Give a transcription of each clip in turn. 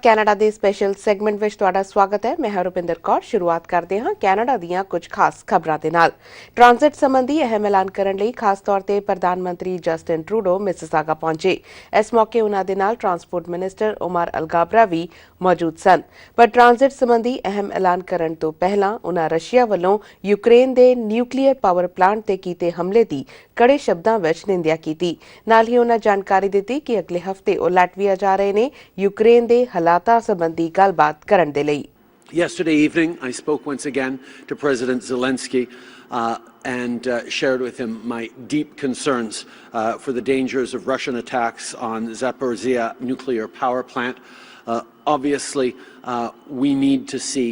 Canada ਦੇ special segment ਵਿੱਚ ਤੁਹਾਡਾ ਸਵਾਗਤ ਹੈ। ਮੈਂ ਹਰੁਪਿੰਦਰ ਕੌਰ। ਸ਼ੁਰੂਆਤ ਕਰਦੇ ਹਾਂ ਕੈਨੇਡਾ ਦੀਆਂ ਕੁਝ ਖਾਸ ਖਬਰਾਂ ਦੇ ਨਾਲ। ਟ੍ਰਾਂਜ਼ਿਟ ਸੰਬੰਧੀ ਅਹਿਮ ਐਲਾਨ ਕਰਨ ਲਈ ਖਾਸ ਤੌਰ ਤੇ ਪ੍ਰਧਾਨ ਮੰਤਰੀ ਜਸਟਿਨ ਟਰੂਡੋ ਮਿਸਿਸਾਗਾ ਪਹੁੰਚੇ। ਇਸ ਮੌਕੇ ਉਨ੍ਹਾਂ ਦੇ ਨਾਲ ਟਰਾਂਸਪੋਰਟ ਮਿਨਿਸਟਰ ਉਮਰ ਅਲਗਾਬਰਾ ਵੀ ਮੌਜੂਦ ਸਨ। ਪਰ ਟ੍ਰਾਂਜ਼ਿਟ ਸੰਬੰਧੀ ਅਹਿਮ ਐਲਾਨ ਕਰਨ ਤੋਂ ਪਹਿਲਾਂ ਉਨ੍ਹਾਂ ਰਸ਼ੀਆ ਵੱਲੋਂ ਯੂਕਰੇਨ ਦੇ ਨਿਊਕਲੀਅਰ ਪਾਵਰ ਪਲਾਂਟ ਤੇ ਕੀਤੇ ਹਮਲੇ ਦੀ ਕੜੇ ਸ਼ਬਦਾਂ ਵਿੱਚ ਨਿੰਦਿਆ ਕੀਤੀ। ਨਾਲ ਹੀ ਉਨ੍ਹਾਂ ਜਾਣਕਾਰੀ ਦਿੱਤੀ ਕਿ ਅਗਲੇ ਹਫ਼ਤੇ ਉਹ ਲੈਟਵੀਆ ਜਾ ਰਹੇ ਨੇ ਯੂਕਰੇਨ ਦੇ ਹਾਲਾਤਾਂ ਸੰਬੰਧੀ ਗੱਲਬਾਤ ਕਰਨ ਦੇ ਲਈ। Yesterday evening, I spoke once again to President Zelensky and shared with him my deep concerns for the dangers of Russian attacks on Zaporizhzhia nuclear power plant. Obviously, we need to see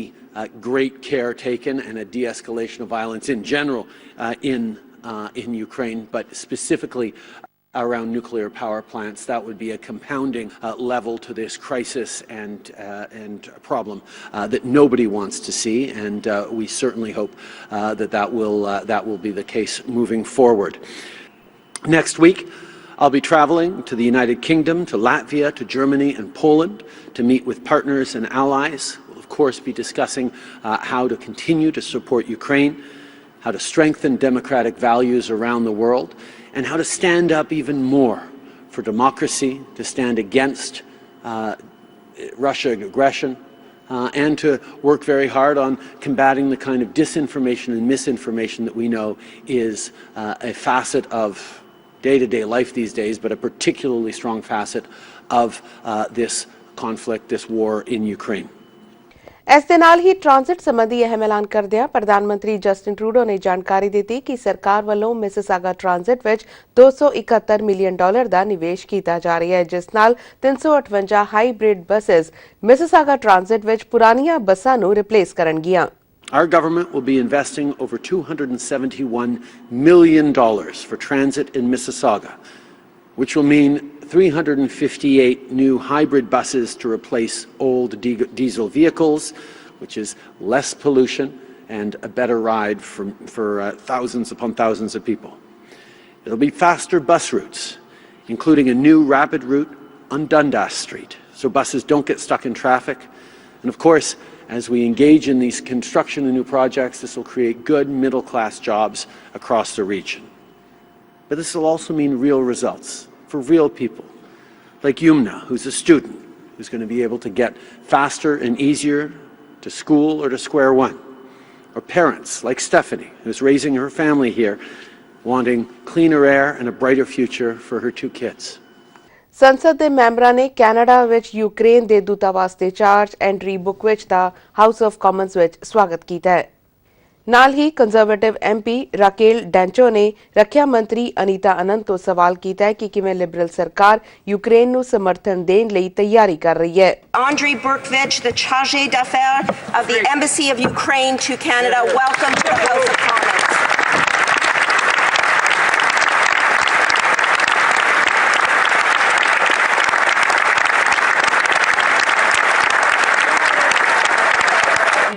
great care taken and a de-escalation of violence in general in Ukraine, but specifically around nuclear power plants. That would be a compounding level to this crisis and problem that nobody wants to see, and we certainly hope that will be the case moving forward. Next week, I'll be traveling to the United Kingdom, to Latvia, to Germany and Poland to meet with partners and allies. We'll of course be discussing how to continue to support Ukraine, how to strengthen democratic values around the world, and how to stand up even more for democracy, to stand against Russian aggression, and to work very hard on combating the kind of disinformation and misinformation that we know is a facet of day-to-day life these days, but a particularly strong facet of this conflict, this war in Ukraine. ਇਸ ਦੇ ਨਾਲ ਹੀ transit ਸੰਬੰਧੀ ਅਹਿਮ ਐਲਾਨ ਕਰਦਿਆਂ ਪ੍ਰਧਾਨ ਮੰਤਰੀ Justin Trudeau ਨੇ ਜਾਣਕਾਰੀ ਦਿੱਤੀ ਕਿ ਸਰਕਾਰ ਵੱਲੋਂ ਮਿਸਿਸਾਗਾ ਟ੍ਰਾਂਜ਼ਿਟ ਵਿੱਚ $271 ਮਿਲੀਅਨ ਦਾ ਨਿਵੇਸ਼ ਕੀਤਾ ਜਾ ਰਿਹਾ ਹੈ, ਜਿਸ ਨਾਲ 358 ਹਾਈਬ੍ਰਿਡ ਬੱਸਸ ਮਿਸਿਸਾਗਾ ਟ੍ਰਾਂਜ਼ਿਟ ਵਿੱਚ ਪੁਰਾਣੀਆਂ ਬੱਸਾਂ ਨੂੰ ਰਿਪਲੇਸ ਕਰਨਗੀਆਂ। Our government will be investing over $271 million for transit in Mississauga, which will mean 358 new hybrid buses to replace old diesel vehicles, which is less pollution and a better ride for thousands upon thousands of people. It'll be faster bus routes, including a new rapid route on Dundas Street, so buses don't get stuck in traffic. And of course, as we engage in these construction and new projects, this will create good middle-class jobs across the region. But this will also mean real results for real people, like Yumna, who's a student, who's going to be able to get faster and easier to school or to square one. Or parents, like Stephanie, who's raising her family here, wanting cleaner air and a brighter future for her 2 kids. ਸੰਸਦ ਦੇ ਮੈਂਬਰਾਂ ਨੇ Canada ਵਿੱਚ Ukraine ਦੇ ਦੂਤਾਵਾਸ ਦੇ charge entry book ਵਿੱਚ ਦਾ house of Commons ਵਿੱਚ ਸਵਾਗਤ ਕੀਤਾ ਹੈ। ਨਾਲ ਹੀ ਕੰਜ਼ਰਵੇਟਿਵ MP ਰਾਕੇਲ ਡੈਂਚੋ ਨੇ ਰੱਖਿਆ ਮੰਤਰੀ ਅਨੀਤਾ ਅਨੰਤ ਤੋਂ ਸਵਾਲ ਕੀਤਾ ਹੈ ਕਿ ਕਿਵੇਂ ਲਿਬਰਲ ਸਰਕਾਰ ਯੂਕਰੇਨ ਨੂੰ ਸਮਰਥਨ ਦੇਣ ਲਈ ਤਿਆਰੀ ਕਰ ਰਹੀ ਹੈ। Andriy Burkevich, the chargé d'affaires of the Embassy of Ukraine to Canada, welcome to the House of Commons.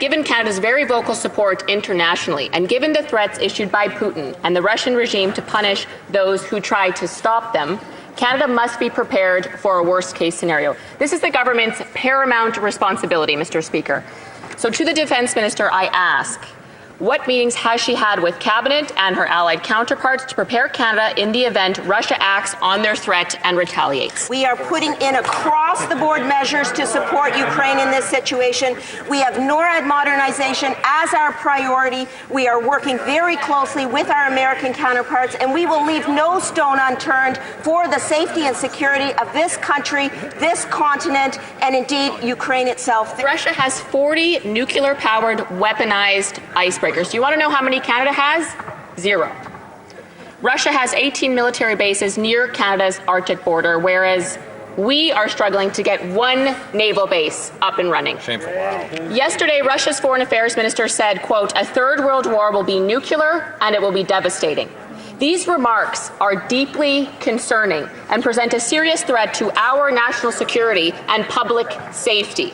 Given Canada's very vocal support internationally, and given the threats issued by Putin and the Russian regime to punish those who try to stop them, Canada must be prepared for a worst-case scenario. This is the government's paramount responsibility, Mr. Speaker. So to the Defence Minister, I ask, what meetings has she had with Cabinet and her allied counterparts to prepare Canada in the event Russia acts on their threat and retaliates? We are putting in across-the-board measures to support Ukraine in this situation. We have NORAD modernization as our priority. We are working very closely with our American counterparts, and we will leave no stone unturned for the safety and security of this country, this continent, and indeed Ukraine itself. Russia has 40 nuclear-powered weaponized icebreakers. Do you want to know how many Canada has? 0. Russia has 18 military bases near Canada's Arctic border, whereas we are struggling to get 1 naval base up and running. Shameful. Wow. Yesterday, Russia's foreign affairs minister said, quote, "A third world war will be nuclear and it will be devastating." These remarks are deeply concerning and present a serious threat to our national security and public safety.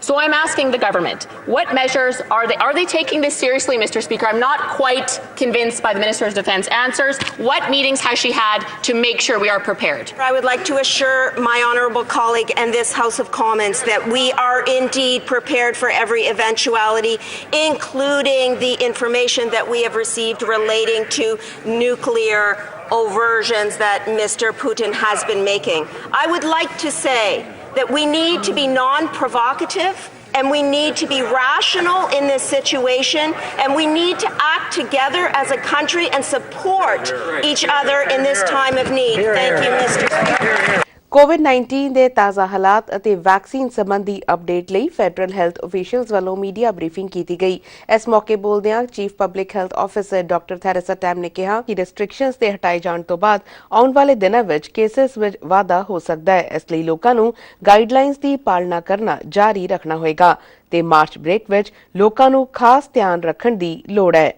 So I'm asking the government, what measures are they taking this seriously, Mr. Speaker? I'm not quite convinced by the Minister of Defence answers. What meetings has she had to make sure we are prepared? I would like to assure my honourable colleague and this House of Commons that we are indeed prepared for every eventuality, including the information that we have received relating to nuclear oversions that Mr. Putin has been making. I would like to say that we need to be non-provocative and we need to be rational in this situation, and we need to act together as a country and support each other in this time of need. Thank you, Mr. Speaker. ਕੋਵਿਡ-19 ਦੇ ਤਾਜ਼ਾ ਹਾਲਾਤ ਅਤੇ vaccine ਸੰਬੰਧੀ update ਲਈ federal health officials ਵੱਲੋਂ media briefing ਕੀਤੀ ਗਈ। ਇਸ ਮੌਕੇ ਬੋਲਦਿਆਂ chief public health officer doctor Theresa Tam ਨੇ ਕਿਹਾ ਕਿ ਰੈਸਟ੍ਰਿਕਸ਼ਨਸ ਦੇ ਹਟਾਏ ਜਾਣ ਤੋਂ ਬਾਅਦ ਆਉਣ ਵਾਲੇ ਦਿਨਾਂ ਵਿੱਚ ਕੇਸਿਸ ਵਿੱਚ ਵਾਧਾ ਹੋ ਸਕਦਾ ਹੈ। ਇਸ ਲਈ ਲੋਕਾਂ ਨੂੰ ਗਾਈਡਲਾਈਨਸ ਦੀ ਪਾਲਣਾ ਕਰਨਾ ਜਾਰੀ ਰੱਖਣਾ ਹੋਏਗਾ ਤੇ ਮਾਰਚ ਬ੍ਰੇਕ ਵਿੱਚ ਲੋਕਾਂ ਨੂੰ ਖਾਸ ਧਿਆਨ ਰੱਖਣ ਦੀ ਲੋੜ ਹੈ।